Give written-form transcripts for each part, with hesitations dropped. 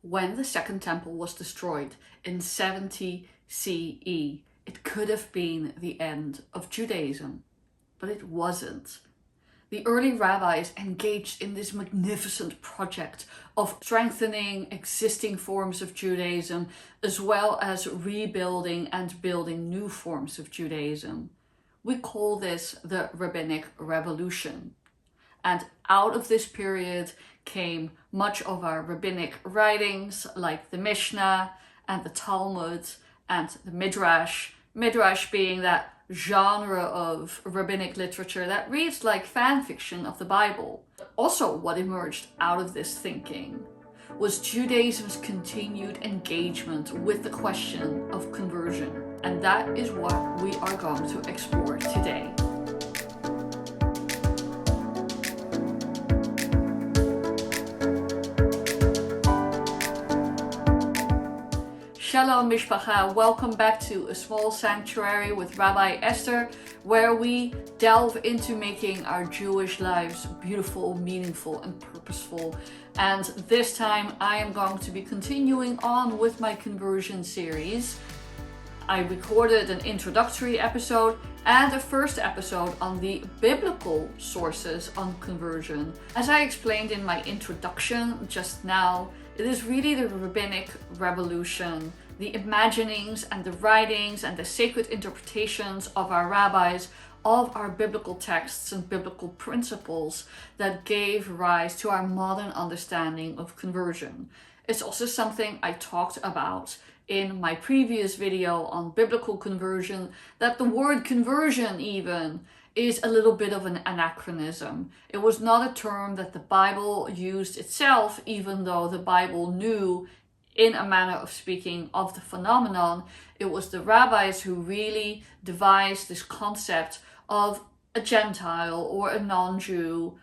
when the Second Temple was destroyed in 70 CE. It could have been the end of Judaism, but it wasn't. The early rabbis engaged in this magnificent project of strengthening existing forms of Judaism, as well as rebuilding and building new forms of Judaism. We call this the Rabbinic Revolution. And out of this period came much of our rabbinic writings, like the Mishnah and the Talmud and the Midrash. Midrash being that genre of rabbinic literature that reads like fan fiction of the Bible. Also, what emerged out of this thinking was Judaism's continued engagement with the question of conversion. And that is what we are going to explore today. Shalom Mishpacha, welcome back to A Small Sanctuary with Rabbi Esther, where we delve into making our Jewish lives beautiful, meaningful and purposeful. And this time I am going to be continuing on with my conversion series. I recorded an introductory episode and a first episode on the biblical sources on conversion. As I explained in my introduction just now, it is really the rabbinic revolution, the imaginings and the writings and the sacred interpretations of our rabbis of our biblical texts and biblical principles that gave rise to our modern understanding of conversion. It's also something I talked about in my previous video on biblical conversion, that the word conversion even is a little bit of an anachronism. It was not a term that the Bible used itself, even though the Bible knew in a manner of speaking of the phenomenon. It was the rabbis who really devised this concept of a Gentile or a non-Jew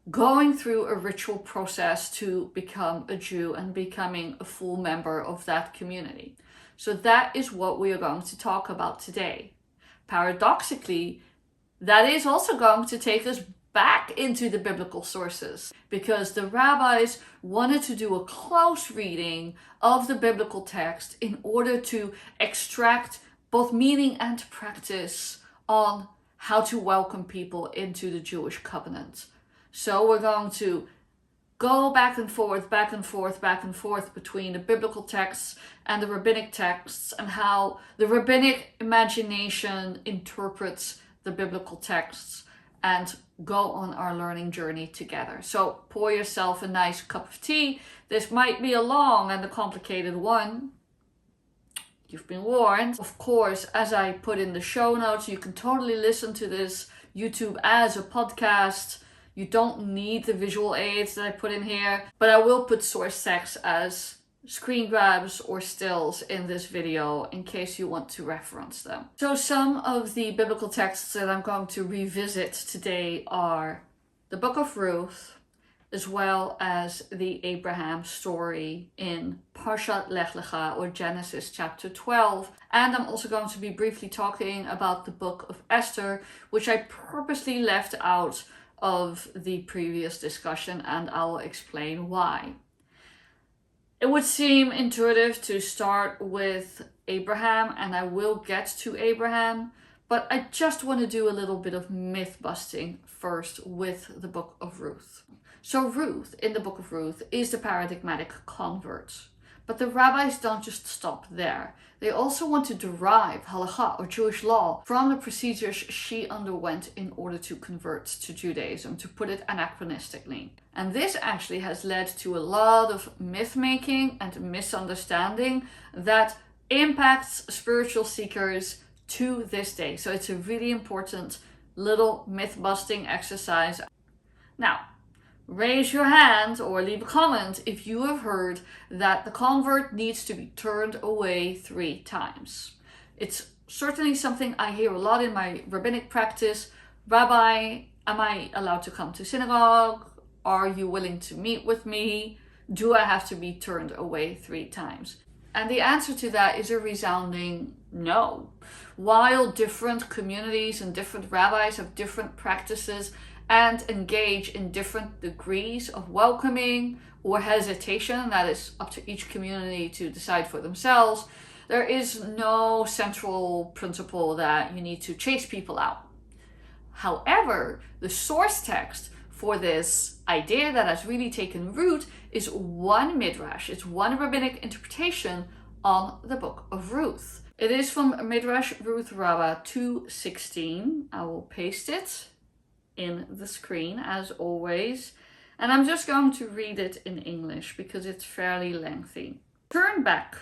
going through a ritual process to become a Jew and becoming a full member of that community. So that is what we are going to talk about today. Paradoxically, that is also going to take us back into the biblical sources, because the rabbis wanted to do a close reading of the biblical text in order to extract both meaning and practice on how to welcome people into the Jewish covenant. So we're going to go back and forth between the biblical texts and the rabbinic texts, and how the rabbinic imagination interprets the biblical texts, and go on our learning journey together. So pour yourself a nice cup of tea. This might be a long and a complicated one. You've been warned. Of course, as I put in the show notes, you can totally listen to this YouTube as a podcast. You don't need the visual aids that I put in here, but I will put source text as screen grabs or stills in this video in case you want to reference them. So some of the biblical texts that I'm going to revisit today are the book of Ruth, as well as the Abraham story in Parshat Lech Lecha, or Genesis chapter 12. And I'm also going to be briefly talking about the book of Esther, which I purposely left out of the previous discussion, and I will explain why. It would seem intuitive to start with Abraham, and I will get to Abraham, but I just want to do a little bit of myth busting first with the book of Ruth. So Ruth, in the book of Ruth, is the paradigmatic convert. But the rabbis don't just stop there. They also want to derive halakha, or Jewish law, from the procedures she underwent in order to convert to Judaism, to put it anachronistically. And this actually has led to a lot of myth-making and misunderstanding that impacts spiritual seekers to this day. So it's a really important little myth-busting exercise. Now, raise your hand or leave a comment if you have heard that the convert needs to be turned away 3 times. It's certainly something I hear a lot in my rabbinic practice. Rabbi, am I allowed to come to synagogue? Are you willing to meet with me? Do I have to be turned away 3 times? And the answer to that is a resounding no. While different communities and different rabbis have different practices and engage in different degrees of welcoming or hesitation. That is up to each community to decide for themselves. There is no central principle that you need to chase people out. However, the source text for this idea that has really taken root is one midrash. It's one rabbinic interpretation on the book of Ruth. It is from Midrash Ruth Rabbah 2:16. I will paste it in the screen as always. And I'm just going to read it in English because it's fairly lengthy. Turn back,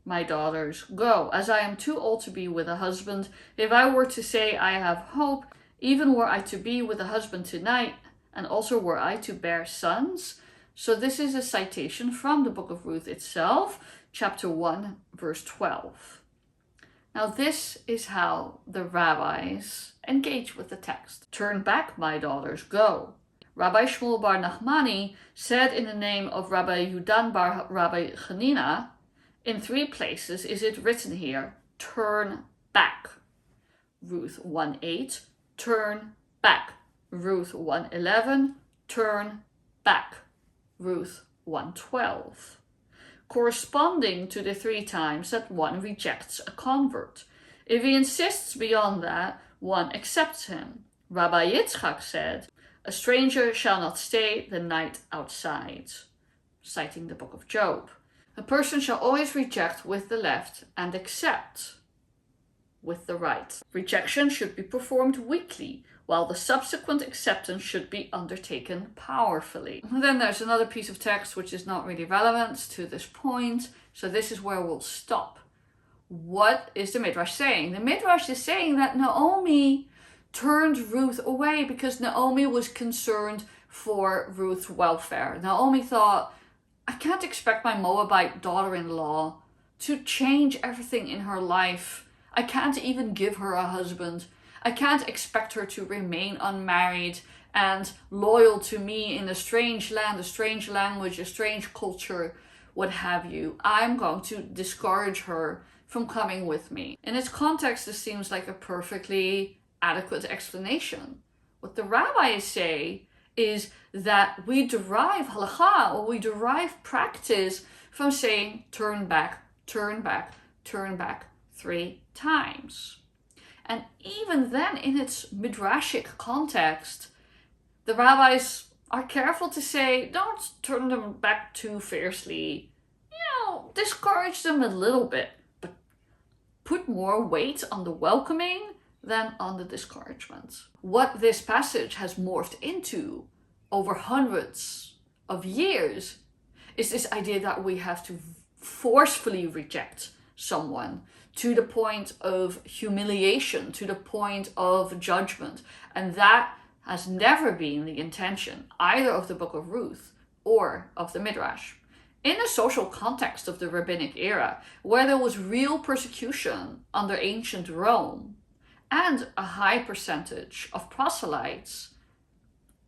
my daughters, go, as I am too old to be with a husband. If I were to say I have hope, even were I to be with a husband tonight, and also were I to bear sons. So this is a citation from the book of Ruth itself, chapter 1, verse 12. Now this is how the rabbis engage with the text. Turn back, my daughters, go. Rabbi Shmuel bar Nachmani said in the name of Rabbi Yudan bar Rabbi Chanina, in 3 places is it written here, turn back. Ruth 1:8, turn back. Ruth 1:11, turn back. Ruth 1:12. Corresponding to the 3 times that one rejects a convert. If he insists beyond that, one accepts him. Rabbi Yitzchak said, a stranger shall not stay the night outside, citing the book of Job. A person shall always reject with the left and accept with the right. Rejection should be performed weakly, while the subsequent acceptance should be undertaken powerfully. And then there's another piece of text which is not really relevant to this point, so this is where we'll stop. What is the Midrash saying? The Midrash is saying that Naomi turned Ruth away because Naomi was concerned for Ruth's welfare. Naomi thought, I can't expect my Moabite daughter-in-law to change everything in her life. I can't even give her a husband. I can't expect her to remain unmarried and loyal to me in a strange land, a strange language, a strange culture, what have you. I'm going to discourage her from coming with me. In its context, this seems like a perfectly adequate explanation. What the rabbis say is that we derive halakha, or we derive practice from saying turn back, turn back, turn back 3 times. And even then, in its midrashic context, the rabbis are careful to say, don't turn them back too fiercely. Discourage them a little bit, but put more weight on the welcoming than on the discouragement. What this passage has morphed into over hundreds of years is this idea that we have to forcefully reject someone to the point of humiliation, to the point of judgment. And that has never been the intention either of the book of Ruth or of the Midrash. In the social context of the rabbinic era, where there was real persecution under ancient Rome and a high percentage of proselytes,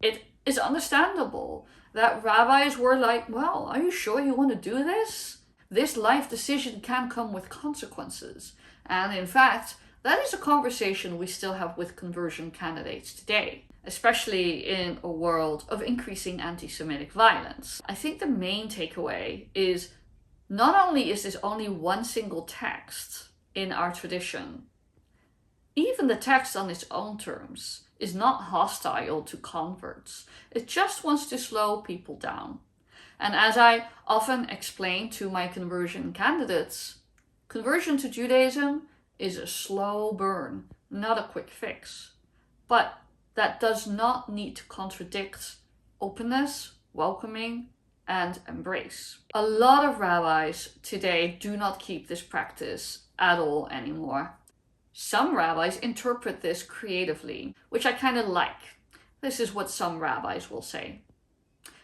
it is understandable that rabbis were like, well, are you sure you want to do this? This life decision can come with consequences. And in fact, that is a conversation we still have with conversion candidates today, especially in a world of increasing anti-Semitic violence. I think the main takeaway is not only is this only one single text in our tradition, even the text on its own terms is not hostile to converts. It just wants to slow people down. And as I often explain to my conversion candidates, conversion to Judaism is a slow burn, not a quick fix. But that does not need to contradict openness, welcoming, and embrace. A lot of rabbis today do not keep this practice at all anymore. Some rabbis interpret this creatively, which I kind of like. This is what some rabbis will say.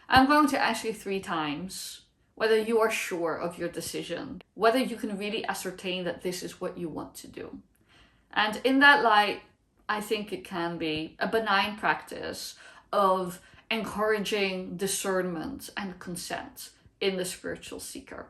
I'm going to ask you 3 times whether you are sure of your decision, whether you can really ascertain that this is what you want to do. And in that light, I think it can be a benign practice of encouraging discernment and consent in the spiritual seeker.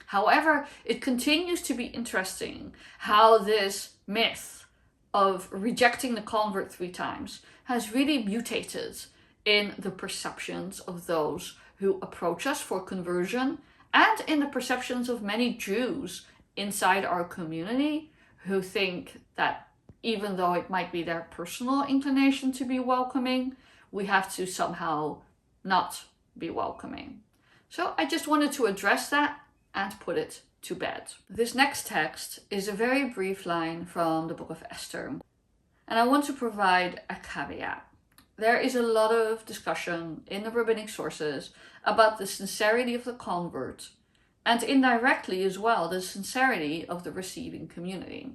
However, it continues to be interesting how this myth of rejecting the convert 3 times has really mutated in the perceptions of those who approach us for conversion, and in the perceptions of many Jews inside our community who think that even though it might be their personal inclination to be welcoming, we have to somehow not be welcoming. So I just wanted to address that and put it to bed. This next text is a very brief line from the book of Esther, and I want to provide a caveat. There is a lot of discussion in the rabbinic sources about the sincerity of the convert, and indirectly as well, the sincerity of the receiving community.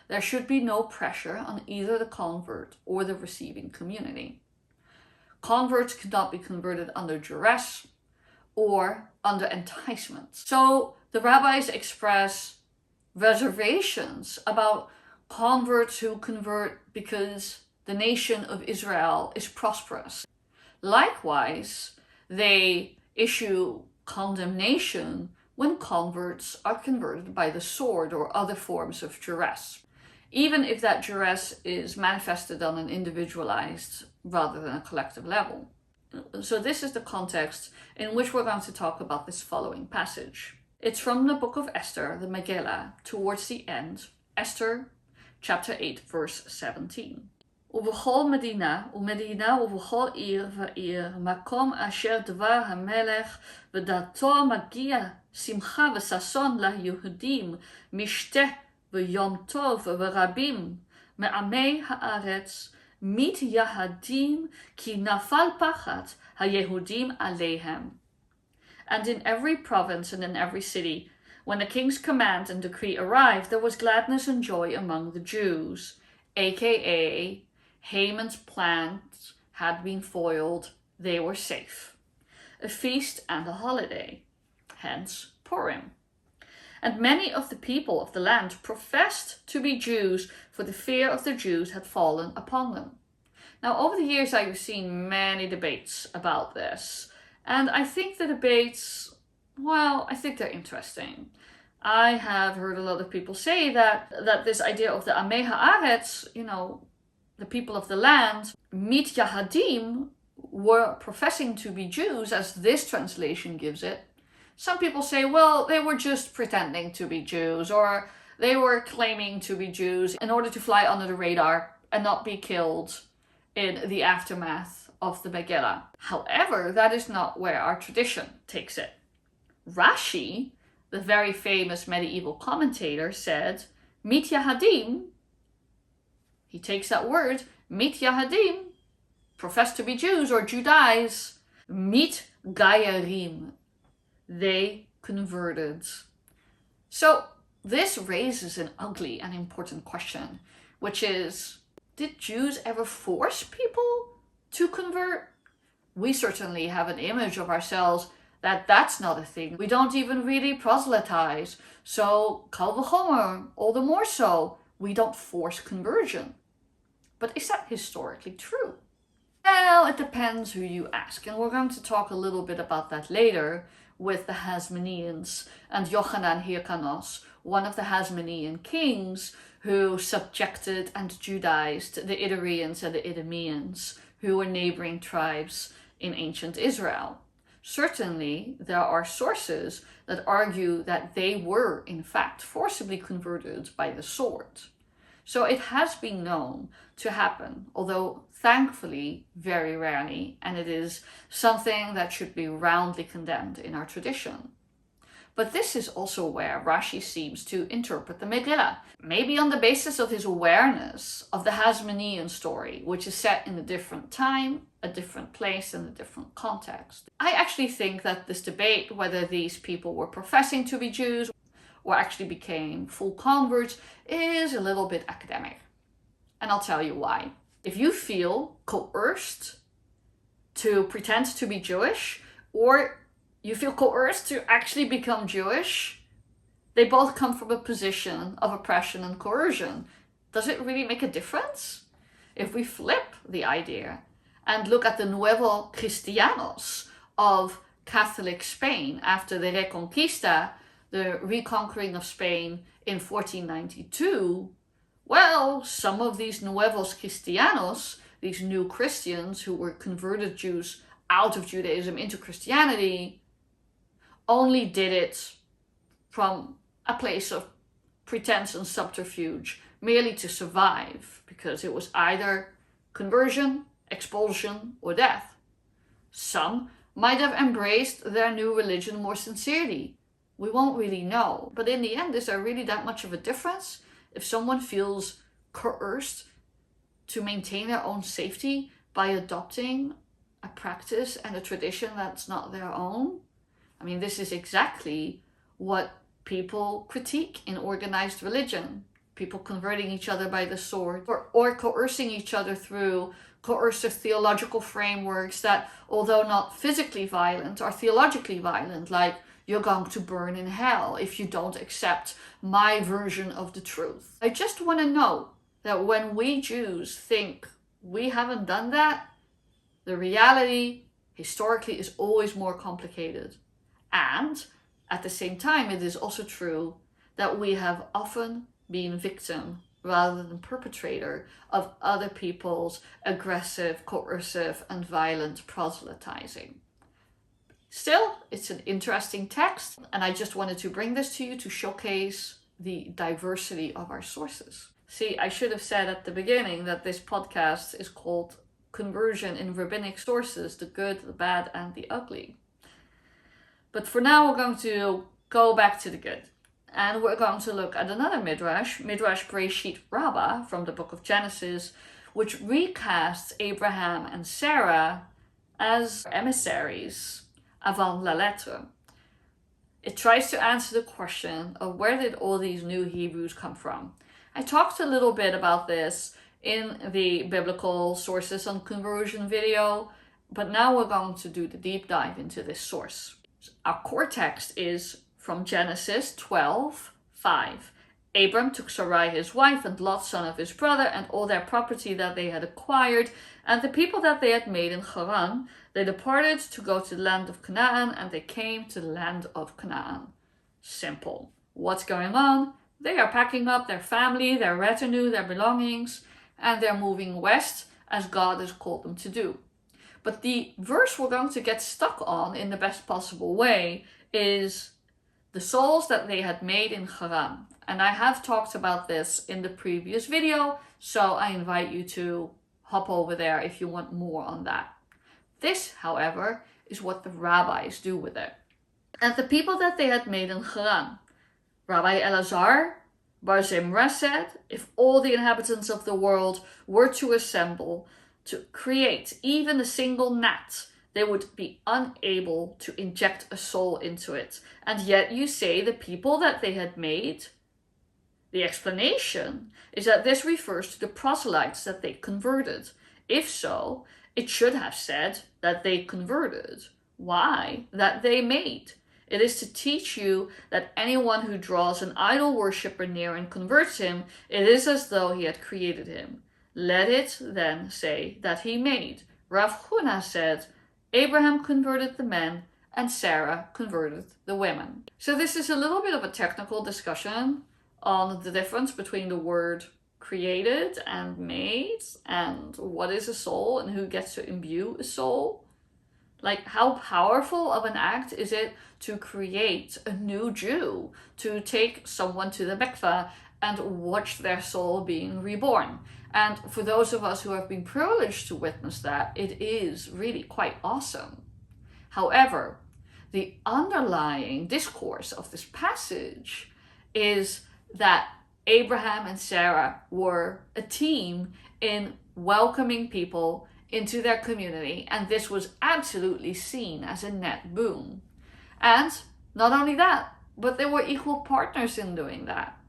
There should be no pressure on either the convert or the receiving community. Converts cannot be converted under duress or under enticement. So the rabbis express reservations about converts who convert because the nation of Israel is prosperous. Likewise, they issue condemnation when converts are converted by the sword or other forms of duress, even if that duress is manifested on an individualized rather than a collective level. So this is the context in which we're going to talk about this following passage. It's from the book of Esther, the Megillah, towards the end, Esther chapter 8, verse 17. ובכל מדינה ומדינה ובכל עיר ועיר מקום אשר דבר המלך ודתו מגיע שמחה וששון ליהודים משתה ויום טוב ורבים מעמי הארץ מתייהדים כי נפל פחד היהודים עליהם. And in every province and in every city, when the king's command and decree arrived, there was gladness and joy among the Jews, aka Haman's plans had been foiled, they were safe. A feast and a holiday, hence Purim. And many of the people of the land professed to be Jews, for the fear of the Jews had fallen upon them. Now, over the years, I've seen many debates about this, and I think the debates, well, I think they're interesting. I have heard a lot of people say that this idea of the Amei Haaretz, the people of the land, mit Yahadim, were professing to be Jews, as this translation gives it. Some people say, well, they were just pretending to be Jews, or they were claiming to be Jews in order to fly under the radar and not be killed in the aftermath of the Megillah. However, that is not where our tradition takes it. Rashi, the very famous medieval commentator, said, mit Yahadim, he takes that word, mit Yahadim, profess to be Jews or Judaize, mit Gayarim, they converted. So this raises an ugly and important question, which is, did Jews ever force people to convert? We certainly have an image of ourselves that that's not a thing. We don't even really proselytize. So, kal v'chomer, all the more so, we don't force conversion. But is that historically true? Well, it depends who you ask. And we're going to talk a little bit about that later with the Hasmoneans and Yochanan Hyrcanos, one of the Hasmonean kings who subjected and Judaized the Idureans and the Idumeans, who were neighboring tribes in ancient Israel. Certainly, there are sources that argue that they were, in fact, forcibly converted by the sword. So it has been known to happen, although thankfully very rarely, and it is something that should be roundly condemned in our tradition. But this is also where Rashi seems to interpret the Megillah, maybe on the basis of his awareness of the Hasmonean story, which is set in a different time, a different place, and a different context. I actually think that this debate, whether these people were professing to be Jews or actually became full converts, is a little bit academic. And I'll tell you why. If you feel coerced to pretend to be Jewish, or you feel coerced to actually become Jewish, they both come from a position of oppression and coercion. Does it really make a difference? If we flip the idea and look at the Nuevo Cristianos of Catholic Spain after the Reconquista, the reconquering of Spain in 1492, well, some of these Nuevos Cristianos, these new Christians who were converted Jews out of Judaism into Christianity only did it from a place of pretense and subterfuge, merely to survive, because it was either conversion, expulsion, or death. Some might have embraced their new religion more sincerely. We won't really know. But in the end, is there really that much of a difference if someone feels coerced to maintain their own safety by adopting a practice and a tradition that's not their own? I mean, this is exactly what people critique in organized religion. People converting each other by the sword, or coercing each other through coercive theological frameworks that, although not physically violent, are theologically violent, like you're going to burn in hell if you don't accept my version of the truth. I just want to know that when we Jews think we haven't done that, the reality historically is always more complicated. And at the same time, it is also true that we have often been victim rather than perpetrator of other people's aggressive, coercive, and violent proselytizing. Still, it's an interesting text, and I just wanted to bring this to you to showcase the diversity of our sources. See, I should have said at the beginning that this podcast is called Conversion in Rabbinic Sources, the Good, the Bad, and the Ugly. But for now, we're going to go back to the good. And we're going to look at another Midrash, Midrash Bereshit Rabbah, from the book of Genesis, which recasts Abraham and Sarah as emissaries, avant la lettre. It tries to answer the question of where did all these new Hebrews come from. I talked a little bit about this in the biblical sources on conversion video, but now we're going to do the deep dive into this source. Our core text is from Genesis 12:5. Abram took Sarai his wife and Lot son of his brother and all their property that they had acquired and the people that they had made in Haran. They departed to go to the land of Canaan, and they came to the land of Canaan. Simple. What's going on? They are packing up their family, their retinue, their belongings, and they're moving west as God has called them to do. But the verse we're going to get stuck on in the best possible way is the souls that they had made in Haran. And I have talked about this in the previous video, so I invite you to hop over there if you want more on that. This, however, is what the rabbis do with it. And the people that they had made in Haran, Rabbi Elazar Bar Zimra said, if all the inhabitants of the world were to assemble to create even a single gnat, they would be unable to inject a soul into it. And yet you say the people that they had made? The explanation is that this refers to the proselytes that they converted. If so, it should have said that they converted. Why? That they made. It is to teach you that anyone who draws an idol worshipper near and converts him, it is as though he had created him. Let it then say that he made. Rav Huna said, Abraham converted the men and Sarah converted the women. So this is a little bit of a technical discussion on the difference between the word created and made and what is a soul and who gets to imbue a soul. Like, how powerful of an act is it to create a new Jew, to take someone to the mikveh and watch their soul being reborn? And for those of us who have been privileged to witness that, it is really quite awesome. However, the underlying discourse of this passage is that Abraham and Sarah were a team in welcoming people into their community, and this was absolutely seen as a net boon. And not only that, but they were equal partners in doing that.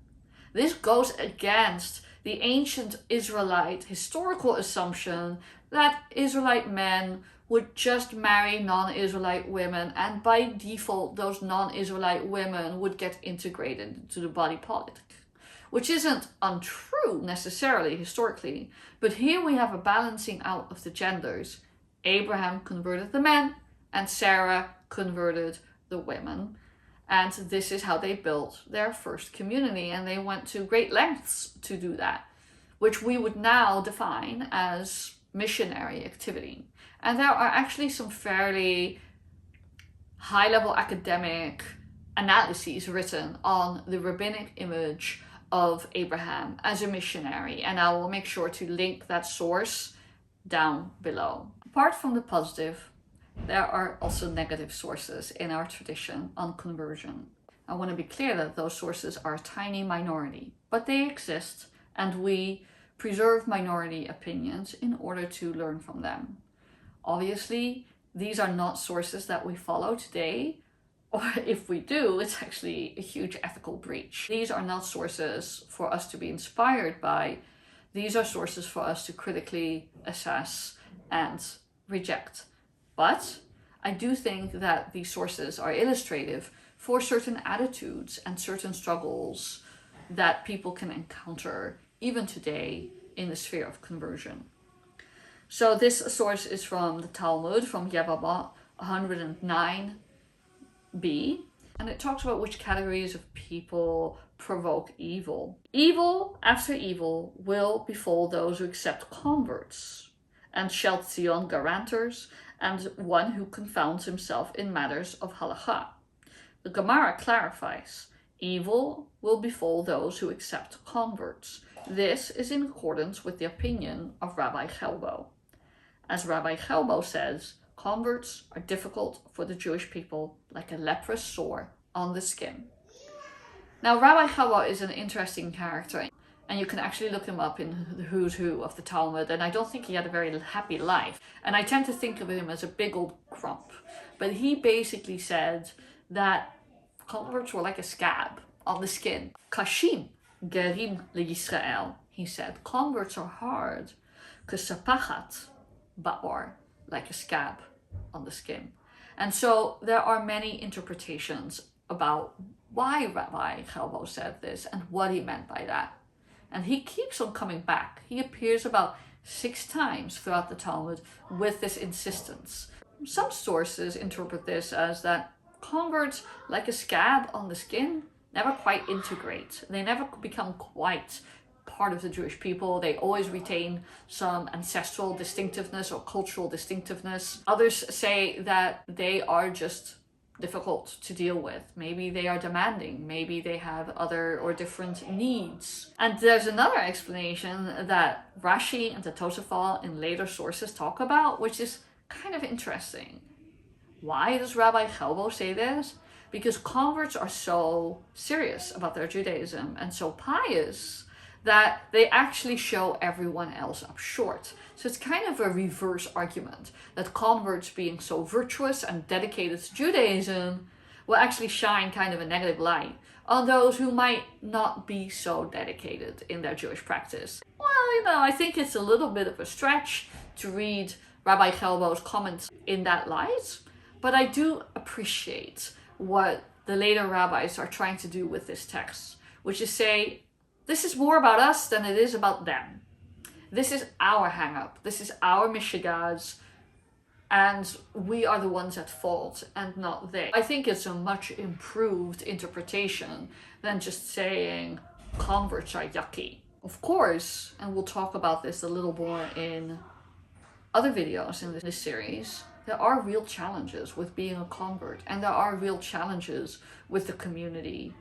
This goes against the ancient Israelite historical assumption that Israelite men would just marry non-Israelite women, and by default those non-Israelite women would get integrated into the body politic. Which isn't untrue necessarily historically, but here we have a balancing out of the genders. Abraham converted the men and Sarah converted the women. And this is how they built their first community, and they went to great lengths to do that, which we would now define as missionary activity. And there are actually some fairly high-level academic analyses written on the rabbinic image of Abraham as a missionary, and I will make sure to link that source down below. Apart from the positive, there are also negative sources in our tradition on conversion. I want to be clear that those sources are a tiny minority, but they exist, and we preserve minority opinions in order to learn from them. Obviously, these are not sources that we follow today, or if we do, it's actually a huge ethical breach. These are not sources for us to be inspired by. These are sources for us to critically assess and reject. But I do think that these sources are illustrative for certain attitudes and certain struggles that people can encounter even today in the sphere of conversion. So this source is from the Talmud, from Yevamot 109b, and it talks about which categories of people provoke evil. Evil after evil will befall those who accept converts, and shall Tzion guarantors, and one who confounds himself in matters of halakha. The Gemara clarifies, evil will befall those who accept converts. This is in accordance with the opinion of Rabbi Chelbo. As Rabbi Chelbo says, converts are difficult for the Jewish people like a leprous sore on the skin. Now, Rabbi Chelbo is an interesting character, and you can actually look him up in the who's who of the Talmud, and I don't think he had a very happy life. And I tend to think of him as a big old grump. But he basically said that converts were like a scab on the skin. Kashim gerim leYisrael, he said. Converts are hard. Kesapachat ba'or, like a scab on the skin. And so there are many interpretations about why Rabbi Chelbo said this and what he meant by that. And he keeps on coming back. He appears about 6 times throughout the Talmud with this insistence. Some sources interpret this as that converts, like a scab on the skin, never quite integrate. They never become quite part of the Jewish people. They always retain some ancestral distinctiveness or cultural distinctiveness. Others say that they are just difficult to deal with. Maybe they are demanding. Maybe they have other or different needs. And there's another explanation that Rashi and the Tosafot in later sources talk about, which is kind of interesting. Why does Rabbi Chelbo say this? Because converts are so serious about their Judaism and so pious that they actually show everyone else up short. So it's kind of a reverse argument that converts being so virtuous and dedicated to Judaism will actually shine kind of a negative light on those who might not be so dedicated in their Jewish practice. Well, I think it's a little bit of a stretch to read Rabbi Chelbo's comments in that light, but I do appreciate what the later rabbis are trying to do with this text, which is say, this is more about us than it is about them. This is our hang-up. This is our mishigaz, and we are the ones at fault and not they. I think it's a much improved interpretation than just saying converts are yucky. Of course, and we'll talk about this a little more in other videos in this series, there are real challenges with being a convert, and there are real challenges with the community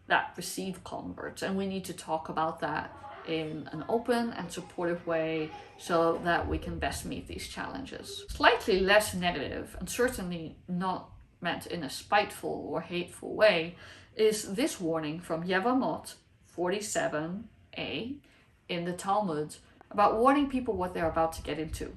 that receive converts, and we need to talk about that in an open and supportive way so that we can best meet these challenges. Slightly less negative, and certainly not meant in a spiteful or hateful way, is this warning from Yevamot 47a in the Talmud about warning people what they're about to get into.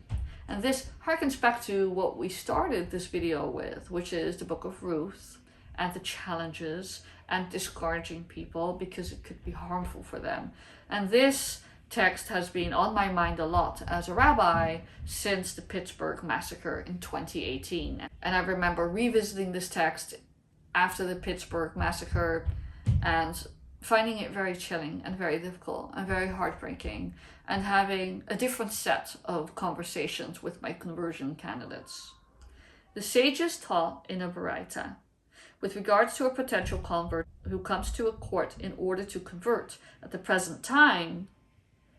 And this harkens back to what we started this video with, which is the book of Ruth and the challenges and discouraging people because it could be harmful for them. And this text has been on my mind a lot as a rabbi since the Pittsburgh massacre in 2018. And I remember revisiting this text after the Pittsburgh massacre and finding it very chilling and very difficult and very heartbreaking, and having a different set of conversations with my conversion candidates. The sages taught in a Baraita, with regards to a potential convert who comes to a court in order to convert at the present time,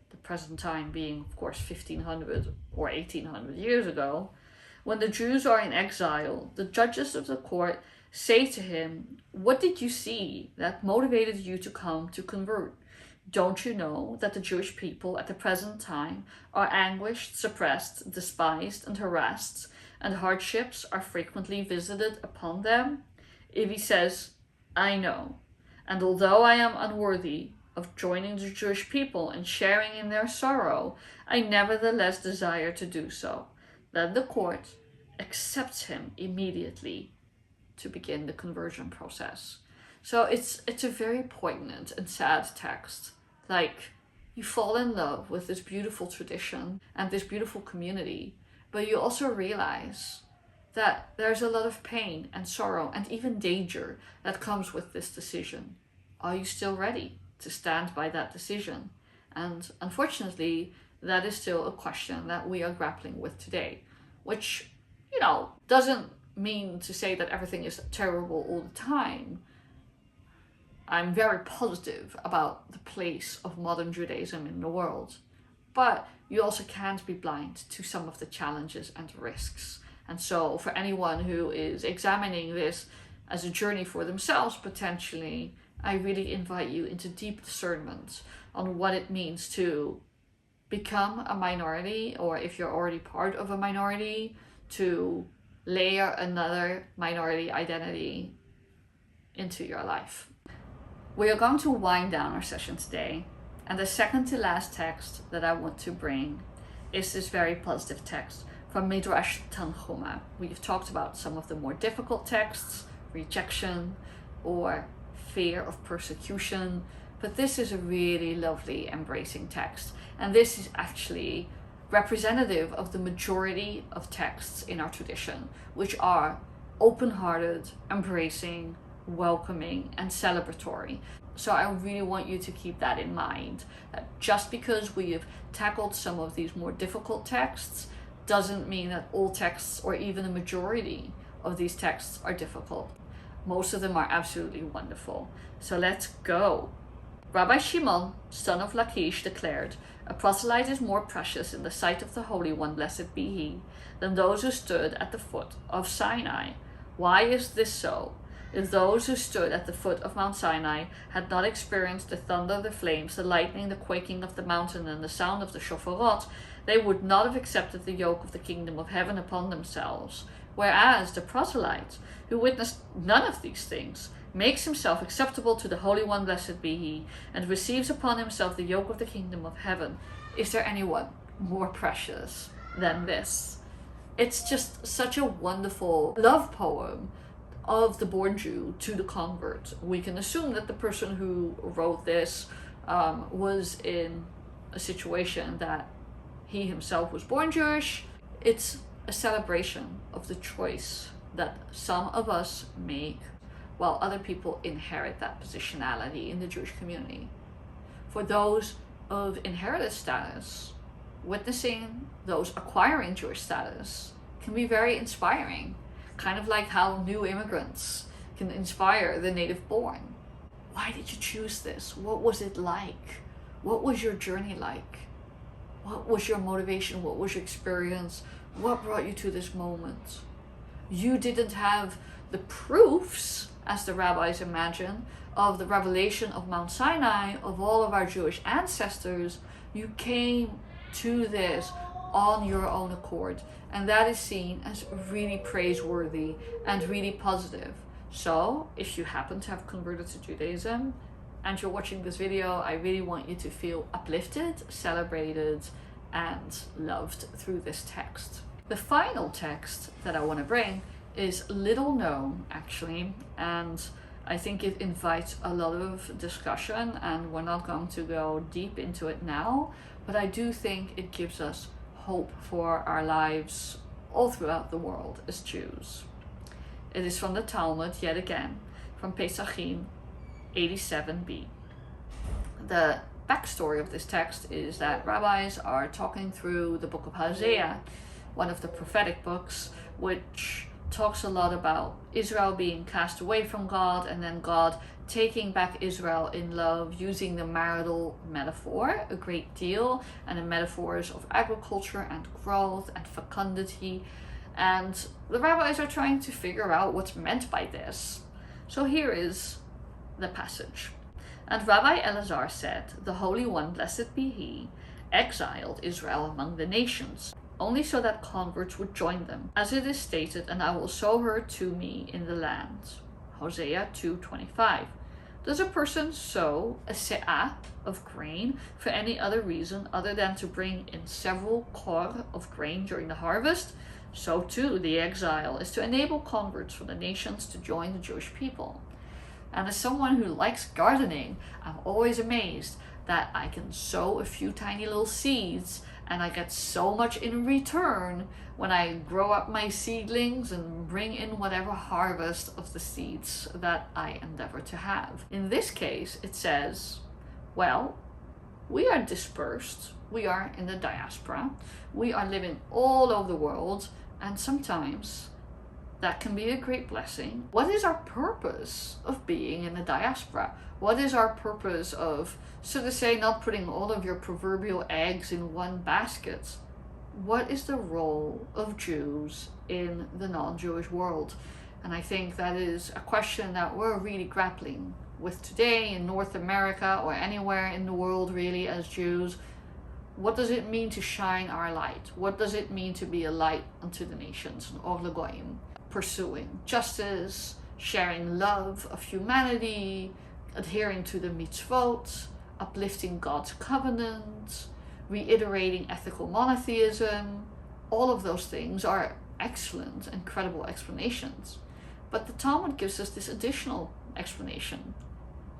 the present time being, of course, 1500 or 1800 years ago, when the Jews are in exile, the judges of the court say to him, "What did you see that motivated you to come to convert? Don't you know that the Jewish people at the present time are anguished, suppressed, despised, and harassed, and hardships are frequently visited upon them?" If he says, "I know, and although I am unworthy of joining the Jewish people and sharing in their sorrow, I nevertheless desire to do so," then the court accepts him immediately to begin the conversion process. So it's a very poignant and sad text. Like, you fall in love with this beautiful tradition and this beautiful community, but you also realize that there's a lot of pain and sorrow and even danger that comes with this decision. Are you still ready to stand by that decision? And unfortunately, that is still a question that we are grappling with today, which, doesn't mean to say that everything is terrible all the time. I'm very positive about the place of modern Judaism in the world, but you also can't be blind to some of the challenges and risks. And so for anyone who is examining this as a journey for themselves, potentially, I really invite you into deep discernment on what it means to become a minority, or if you're already part of a minority, to layer another minority identity into your life. We are going to wind down our session today, and the second to last text that I want to bring is this very positive text from Midrash Tanchuma. We've talked about some of the more difficult texts, rejection or fear of persecution, but this is a really lovely, embracing text, and this is actually representative of the majority of texts in our tradition, which are open-hearted, embracing, welcoming, and celebratory. So I really want you to keep that in mind, that just because we have tackled some of these more difficult texts doesn't mean that all texts, or even a majority of these texts, are difficult. Most of them are absolutely wonderful. So let's go. Rabbi Shimon, son of Lachish, declared, "A proselyte is more precious in the sight of the Holy One, blessed be he, than those who stood at the foot of Sinai." Why is this so? If those who stood at the foot of Mount Sinai had not experienced the thunder, the flames, the lightning, the quaking of the mountain, and the sound of the shofarot, they would not have accepted the yoke of the kingdom of heaven upon themselves. Whereas the proselyte, who witnessed none of these things, makes himself acceptable to the Holy One, blessed be he, and receives upon himself the yoke of the kingdom of heaven. Is there anyone more precious than this? It's just such a wonderful love poem of the born Jew to the convert. We can assume that the person who wrote this was in a situation that he himself was born Jewish. It's a celebration of the choice that some of us make, while other people inherit that positionality in the Jewish community. For those of inherited status, witnessing those acquiring Jewish status can be very inspiring, kind of like how new immigrants can inspire the native born. Why did you choose this? What was it like? What was your journey like? What was your motivation? What was your experience? What brought you to this moment? You didn't have the proofs, as the rabbis imagine, of the revelation of Mount Sinai, of all of our Jewish ancestors. You came to this on your own accord, and that is seen as really praiseworthy and really positive. So if you happen to have converted to Judaism and you're watching this video, I really want you to feel uplifted, celebrated, and loved through this text. The final text that I want to bring is little known, actually, and I think it invites a lot of discussion, and we're not going to go deep into it now, but I do think it gives us hope for our lives all throughout the world as Jews. It is from the Talmud, yet again, from Pesachim 87b. The backstory of this text is that rabbis are talking through the book of Hosea, one of the prophetic books, which talks a lot about Israel being cast away from God and then God taking back Israel in love, using the marital metaphor a great deal, and the metaphors of agriculture and growth and fecundity. And the rabbis are trying to figure out what's meant by this. So here is the passage. And Rabbi Elazar said, "The Holy One, blessed be He, exiled Israel among the nations, only so that converts would join them, as it is stated, and I will sow her to me in the land." Hosea 2:25. Does a person sow a se'ah of grain for any other reason other than to bring in several kor of grain during the harvest? So too, the exile is to enable converts from the nations to join the Jewish people. And as someone who likes gardening, I'm always amazed that I can sow a few tiny little seeds and I get so much in return when I grow up my seedlings and bring in whatever harvest of the seeds that I endeavor to have. In this case, it says, well, we are dispersed, we are in the diaspora, we are living all over the world, and sometimes that can be a great blessing. What is our purpose of being in the diaspora? What is our purpose of, so to say, not putting all of your proverbial eggs in one basket? What is the role of Jews in the non-Jewish world? And I think that is a question that we're really grappling with today in North America or anywhere in the world really as Jews. What does it mean to shine our light? What does it mean to be a light unto the nations? Or the goyim? Pursuing justice, sharing love of humanity, adhering to the mitzvot, uplifting God's covenant, reiterating ethical monotheism. All of those things are excellent and credible explanations. But the Talmud gives us this additional explanation.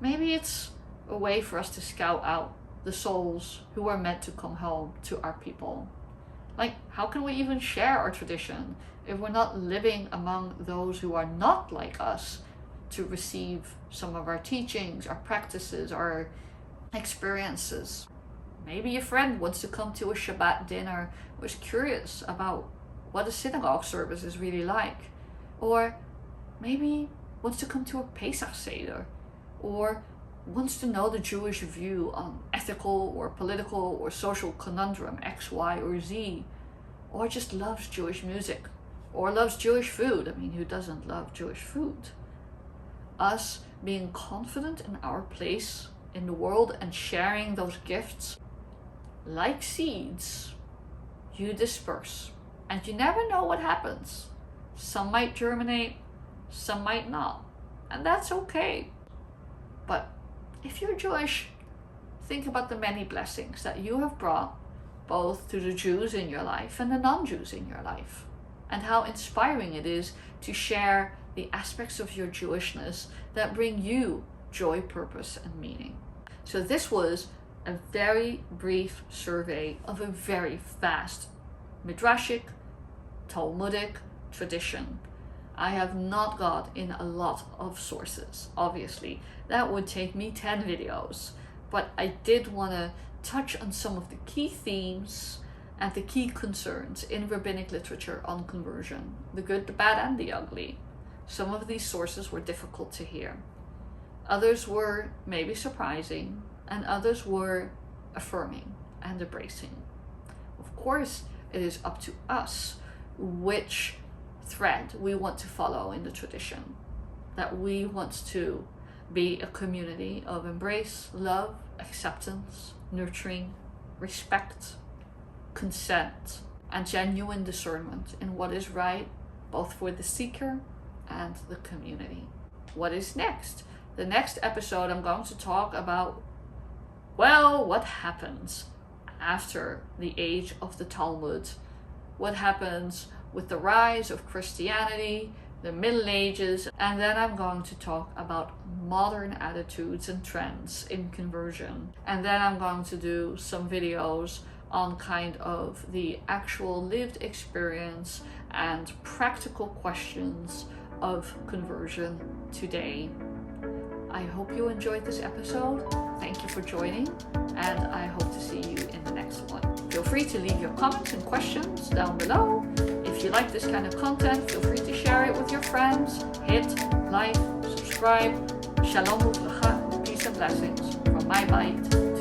Maybe it's a way for us to scout out the souls who are meant to come home to our people. Like, how can we even share our tradition if we're not living among those who are not like us to receive some of our teachings, our practices, our experiences? Maybe a friend wants to come to a Shabbat dinner, was curious about what a synagogue service is really like. Or maybe wants to come to a Pesach Seder, or wants to know the Jewish view on ethical or political or social conundrum X, Y, or Z, or just loves Jewish music, or loves Jewish food. I mean, who doesn't love Jewish food? Us being confident in our place in the world and sharing those gifts, like seeds, you disperse, and you never know what happens. Some might germinate, some might not, and that's okay. But if you're Jewish, think about the many blessings that you have brought both to the Jews in your life and the non-Jews in your life, and how inspiring it is to share the aspects of your Jewishness that bring you joy, purpose, and meaning. So this was a very brief survey of a very vast Midrashic, Talmudic tradition. I have not got in a lot of sources, obviously. That would take me 10 videos. But I did want to touch on some of the key themes and the key concerns in rabbinic literature on conversion, the good, the bad, and the ugly. Some of these sources were difficult to hear. Others were maybe surprising, and others were affirming and embracing. Of course, it is up to us which thread we want to follow in the tradition, that we want to be a community of embrace, love, acceptance, nurturing, respect, consent, and genuine discernment in what is right, both for the seeker and the community. What is next? The next episode I'm going to talk about, well, what happens after the age of the Talmud? What happens with the rise of Christianity, the Middle Ages, and then I'm going to talk about modern attitudes and trends in conversion. And then I'm going to do some videos on kind of the actual lived experience and practical questions of conversion today. I hope you enjoyed this episode. Thank you for joining, and I hope to see you in the next one. Feel free to leave your comments and questions down below. If If you like this kind of content, feel free to share it with your friends. Hit like, subscribe. Shalom uvracha, peace and blessings from my bite